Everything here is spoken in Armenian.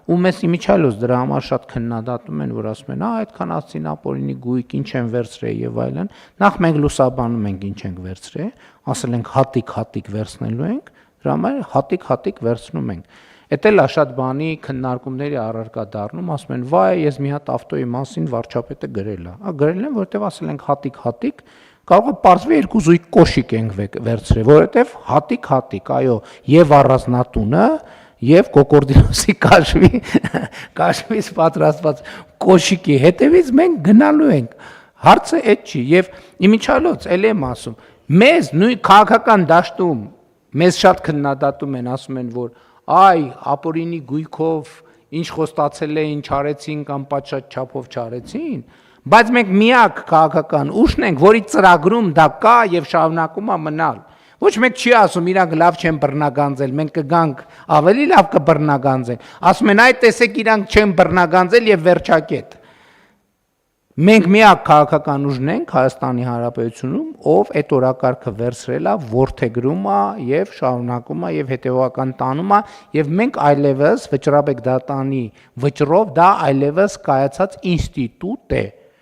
ու մեզ իմիջիալոց դրա համար շատ քննադատում են, որ ասում են, այդքան ասցին ապօրինի գույք, ինչ են վերցրել եւ այլն։ Նախ մենք լուսաբանում ենք ինչ ենք վերցրել, ասել ենք հատիկ վերցնելու ենք, դրա համար հատիկ վերցնում ենք։ Էդ էլ է շատ բանի քննարկումների առարկա դառնում, ասում են, վայ, ես մի հատ ավտոյի մասին վարչապետը գրել է։ Գրել են, որովհետեւ ասել ենք հատիկ, կարող է պարզվի 2 զույգ կոշիկ ենք վերցրել, որովհետեւ հատիկ, այո, եւ առանձնատունը եւ կոկորդինոսի կաշվից պատրաստված կոշիկի հետևից մենք գնալու ենք։ Հարցը այդ չի եւ իմիջիալոց էլ եմ ասում, մեզ նույն քաղաքական դաշտում մեզ շատ քննադատում են, ասում են, որ այ ապօրինի գույքով ինչ խոստացել էին, չարեցին կամ պատշաճ չափով չարեցին, բայց մենք միակ քաղաքական ուժն ենք, որի ծրագրում դա կա եւ շարունակում է մնալ։ Ոչ մեկ չի ասում իրանք լավ չեն բռնագանձել, մենք կգանք ավելի լավ կբռնագանձենք։ Ասում են, այ տեսեք իրանք չեն բռնագանձել եւ վերջակետ։ Մենք միակ քաղաքական ուժն ենք Հայաստանի Հանրապետությունում, ով այդ օրակարգը վերցրել է, ворթեգրում է եւ շարունակում է եւ հետեւական տանում է եւ մենք այլևս Վճռաբեկ դատանի վճռով դա այլևս կայացած ինստիտուտ է։